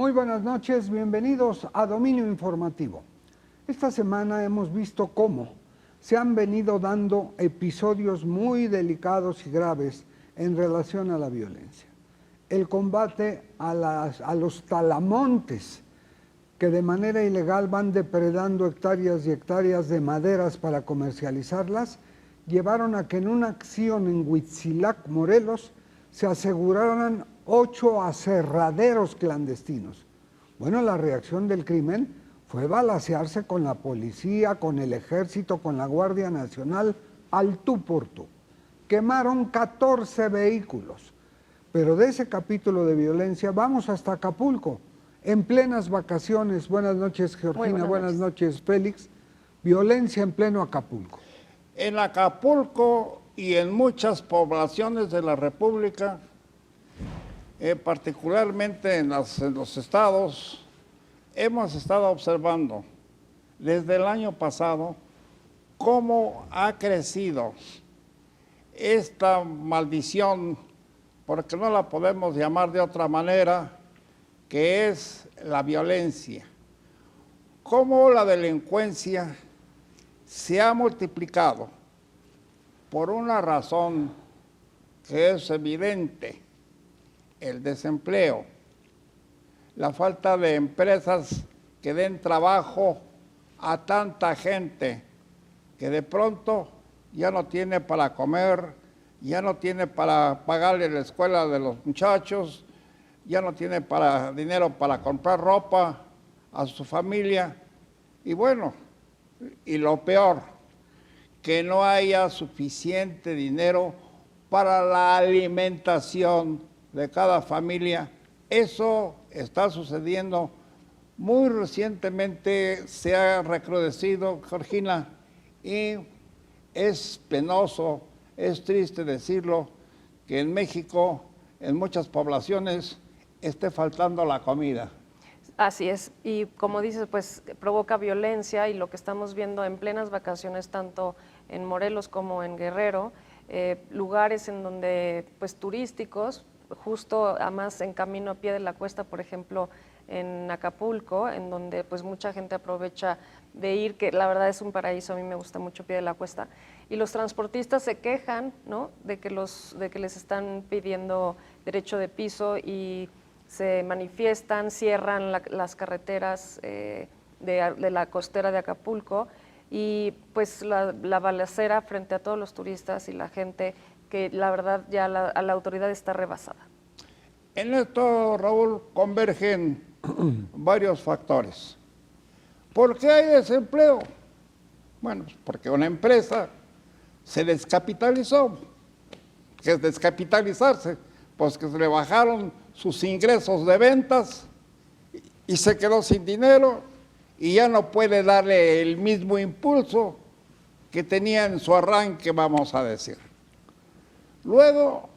Muy buenas noches, bienvenidos a Dominio Informativo. Esta semana hemos visto cómo se han venido dando episodios muy delicados y graves en relación a la violencia. El combate a los talamontes que de manera ilegal van depredando hectáreas y hectáreas de maderas para comercializarlas, llevaron a que en una acción en Huitzilac, Morelos, se aseguraran 8 aserraderos clandestinos. Bueno, la reacción del crimen fue balacearse con la policía, con el ejército, con la Guardia Nacional, al tú por tú. Quemaron 14 vehículos. Pero de ese capítulo de violencia vamos hasta Acapulco, en plenas vacaciones. Buenas noches, Georgina, buenas noches, Félix. Violencia en pleno Acapulco. En Acapulco y en muchas poblaciones de la República, particularmente en los estados, hemos estado observando desde el año pasado cómo ha crecido esta maldición, porque no la podemos llamar de otra manera, que es la violencia. Cómo la delincuencia se ha multiplicado por una razón que es evidente: el desempleo, la falta de empresas que den trabajo a tanta gente que de pronto ya no tiene para comer, ya no tiene para pagarle la escuela de los muchachos, ya no tiene dinero para comprar ropa a su familia. Y bueno, y lo peor, que no haya suficiente dinero para la alimentación de cada familia. Eso está sucediendo muy recientemente, se ha recrudecido, Georgina, y es penoso, es triste decirlo, que en México, en muchas poblaciones, esté faltando la comida. Así es, y como dices, pues provoca violencia, y lo que estamos viendo en plenas vacaciones, tanto en Morelos como en Guerrero, lugares en donde, pues turísticos, justo además en camino a pie de la cuesta, por ejemplo, en Acapulco, en donde pues mucha gente aprovecha de ir, que la verdad es un paraíso, a mí me gusta mucho Pie de la Cuesta, y los transportistas se quejan, ¿no?, de que les están pidiendo derecho de piso y se manifiestan, cierran las carreteras de la costera de Acapulco, y pues la balacera frente a todos los turistas y la gente, que la verdad ya la autoridad está rebasada. En esto, Raúl, convergen varios factores. ¿Por qué hay desempleo? Bueno, porque una empresa se descapitalizó. ¿Qué es descapitalizarse? Pues que se le bajaron sus ingresos de ventas y se quedó sin dinero y ya no puede darle el mismo impulso que tenía en su arranque, vamos a decir. Luego,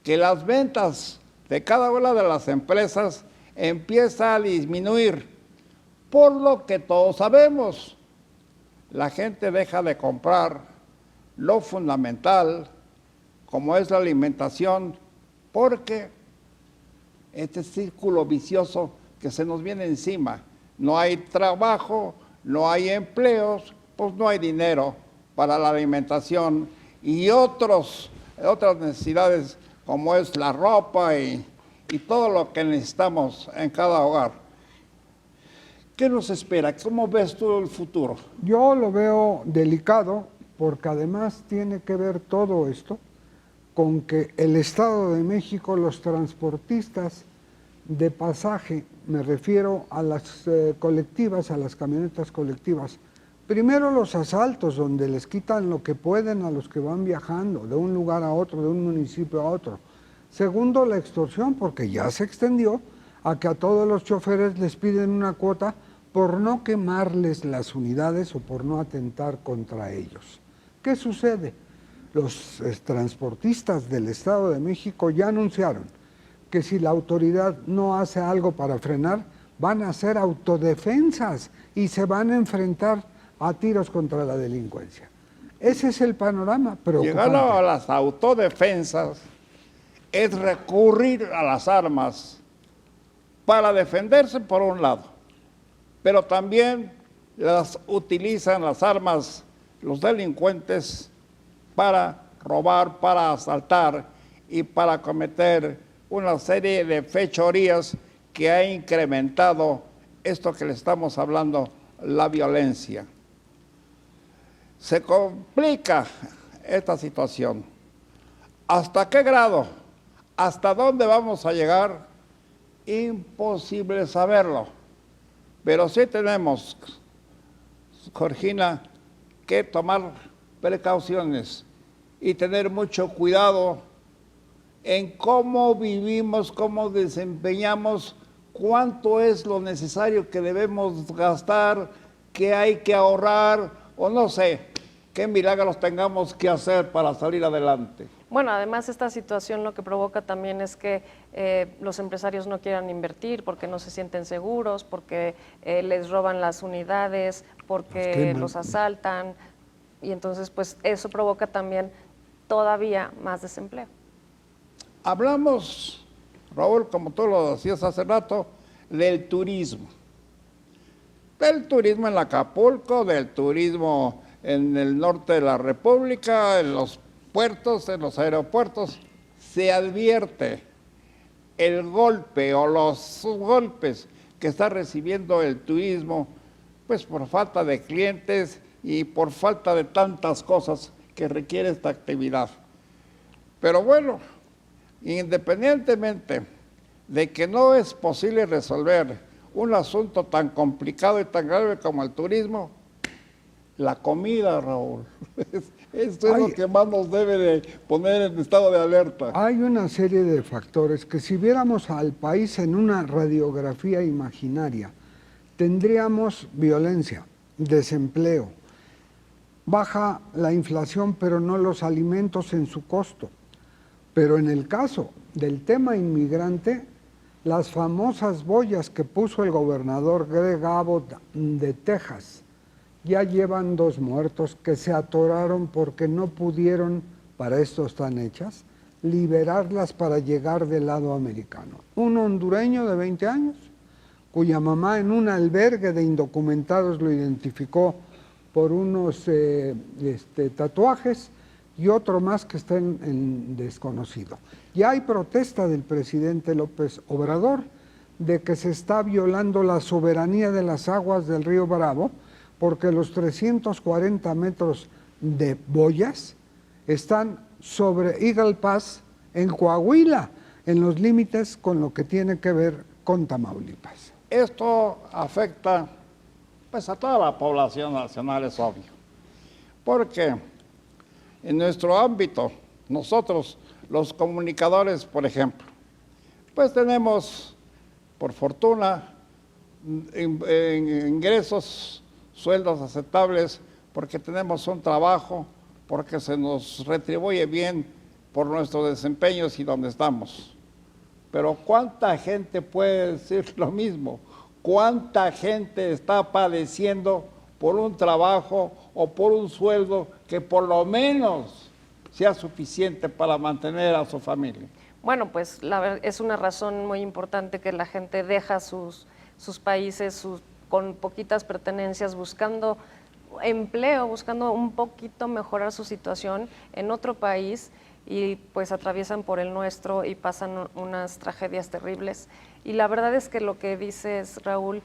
que las ventas de cada una de las empresas empieza a disminuir, por lo que todos sabemos, la gente deja de comprar lo fundamental, como es la alimentación, porque este círculo vicioso que se nos viene encima, no hay trabajo, no hay empleos, pues no hay dinero para la alimentación y otras necesidades, como es la ropa y todo lo que necesitamos en cada hogar. ¿Qué nos espera? ¿Cómo ves tú el futuro? Yo lo veo delicado, porque además tiene que ver todo esto con que el Estado de México, los transportistas de pasaje, me refiero a las colectivas, a las camionetas colectivas, primero los asaltos, donde les quitan lo que pueden a los que van viajando de un lugar a otro, de un municipio a otro. Segundo, la extorsión, porque ya se extendió a que a todos los choferes les piden una cuota por no quemarles las unidades o por no atentar contra ellos. ¿Qué sucede? Los transportistas del Estado de México ya anunciaron que si la autoridad no hace algo para frenar, van a hacer autodefensas y se van a enfrentar a tiros contra la delincuencia. Ese es el panorama preocupante. Llegar a las autodefensas es recurrir a las armas para defenderse por un lado, pero también las utilizan las armas los delincuentes para robar, para asaltar y para cometer una serie de fechorías que ha incrementado esto que le estamos hablando, la violencia. Se complica esta situación. ¿Hasta qué grado? ¿Hasta dónde vamos a llegar? Imposible saberlo. Pero sí tenemos, Georgina, que tomar precauciones y tener mucho cuidado en cómo vivimos, cómo desempeñamos, cuánto es lo necesario que debemos gastar, qué hay que ahorrar, o no sé, qué milagros tengamos que hacer para salir adelante. Bueno, además esta situación lo que provoca también es que los empresarios no quieran invertir porque no se sienten seguros, porque les roban las unidades, porque los asaltan, y entonces pues eso provoca también todavía más desempleo. Hablamos, Raúl, como tú lo decías hace rato, del turismo. Del turismo en Acapulco, del turismo en el norte de la República, en los puertos, en los aeropuertos. Se advierte el golpe o los golpes que está recibiendo el turismo, pues por falta de clientes y por falta de tantas cosas que requiere esta actividad. Pero bueno, independientemente de que no es posible resolver un asunto tan complicado y tan grave como el turismo, la comida, Raúl, esto es lo que más nos debe de poner en estado de alerta. Hay una serie de factores que si viéramos al país en una radiografía imaginaria, tendríamos violencia, desempleo, baja la inflación, pero no los alimentos en su costo. Pero en el caso del tema inmigrante, las famosas boyas que puso el gobernador Greg Abbott de Texas, ya llevan 2 muertos que se atoraron porque no pudieron, para esto están hechas, liberarlas para llegar del lado americano. Un hondureño de 20 años, cuya mamá en un albergue de indocumentados lo identificó por unos tatuajes, y otro más que está en desconocido. Ya hay protesta del presidente López Obrador de que se está violando la soberanía de las aguas del río Bravo, porque los 340 metros de boyas están sobre Eagle Pass en Coahuila, en los límites con lo que tiene que ver con Tamaulipas. Esto afecta pues a toda la población nacional, es obvio, porque en nuestro ámbito, nosotros, los comunicadores, por ejemplo, pues tenemos, por fortuna, ingresos, sueldos aceptables, porque tenemos un trabajo, porque se nos retribuye bien por nuestros desempeños y donde estamos. Pero ¿cuánta gente puede decir lo mismo? ¿Cuánta gente está padeciendo por un trabajo o por un sueldo que por lo menos sea suficiente para mantener a su familia? Bueno, pues es una razón muy importante que la gente deja sus países con poquitas pertenencias, buscando empleo, buscando un poquito mejorar su situación en otro país, y pues atraviesan por el nuestro y pasan unas tragedias terribles. Y la verdad es que lo que dices, Raúl,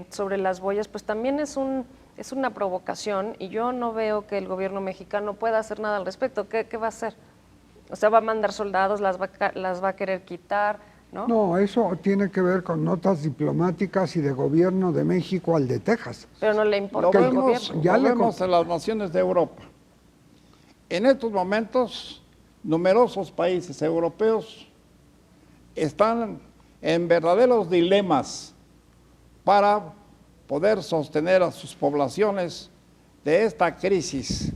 sobre las boyas, pues también es una provocación, y yo no veo que el gobierno mexicano pueda hacer nada al respecto. ¿Qué va a hacer? O sea, va a mandar soldados, las va a querer quitar, ¿no? No, eso tiene que ver con notas diplomáticas y de gobierno de México al de Texas. Pero no le importa al gobierno. Ya lo vemos en las naciones de Europa. En estos momentos, numerosos países europeos están en verdaderos dilemas para poder sostener a sus poblaciones de esta crisis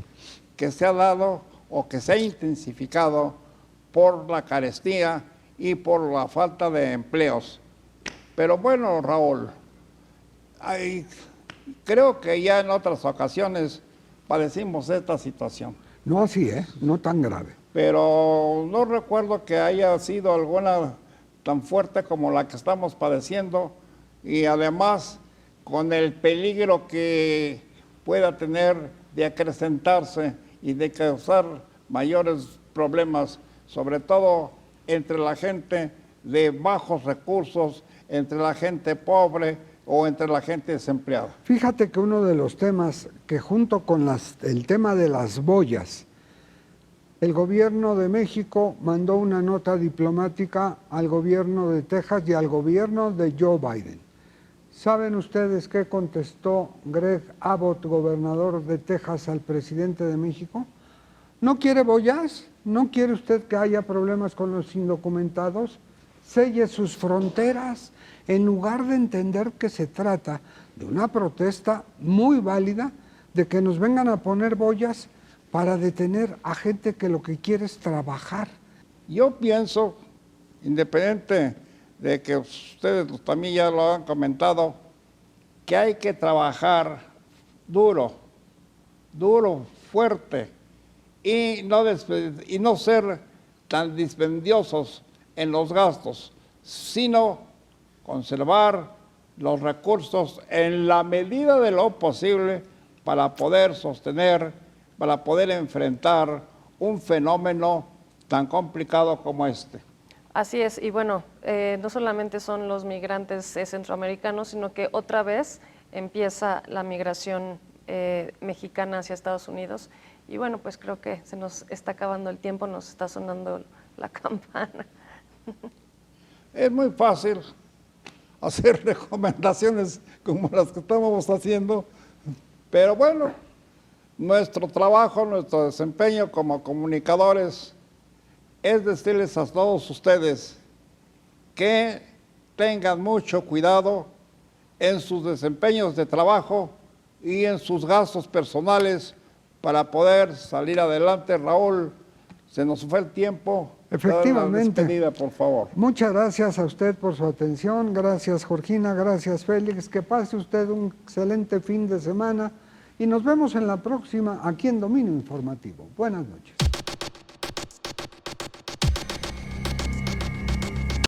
que se ha dado o que se ha intensificado por la carestía y por la falta de empleos. Pero bueno, Raúl, creo que ya en otras ocasiones padecimos esta situación. No así, no tan grave. Pero no recuerdo que haya sido alguna tan fuerte como la que estamos padeciendo y además con el peligro que pueda tener de acrecentarse y de causar mayores problemas, sobre todo entre la gente de bajos recursos, entre la gente pobre o entre la gente desempleada. Fíjate que uno de los temas que junto con el tema de las boyas, el gobierno de México mandó una nota diplomática al gobierno de Texas y al gobierno de Joe Biden. ¿Saben ustedes qué contestó Greg Abbott, gobernador de Texas, al presidente de México? ¿No quiere boyas? ¿No quiere usted que haya problemas con los indocumentados? Selle sus fronteras, en lugar de entender que se trata de una protesta muy válida, de que nos vengan a poner boyas para detener a gente que lo que quiere es trabajar. Yo pienso, independiente de que ustedes también ya lo han comentado, que hay que trabajar duro, fuerte, y no ser tan dispendiosos en los gastos, sino conservar los recursos en la medida de lo posible para poder sostener, para poder enfrentar un fenómeno tan complicado como este. Así es, y bueno, no solamente son los migrantes centroamericanos, sino que otra vez empieza la migración mexicana hacia Estados Unidos. Y bueno, pues creo que se nos está acabando el tiempo, nos está sonando la campana. Es muy fácil hacer recomendaciones como las que estamos haciendo, pero bueno, nuestro trabajo, nuestro desempeño como comunicadores es decirles a todos ustedes que tengan mucho cuidado en sus desempeños de trabajo y en sus gastos personales para poder salir adelante. Raúl, se nos fue el tiempo. Efectivamente. Despedida, por favor. Muchas gracias a usted por su atención. Gracias, Georgina. Gracias, Félix. Que pase usted un excelente fin de semana y nos vemos en la próxima aquí en Dominio Informativo. Buenas noches.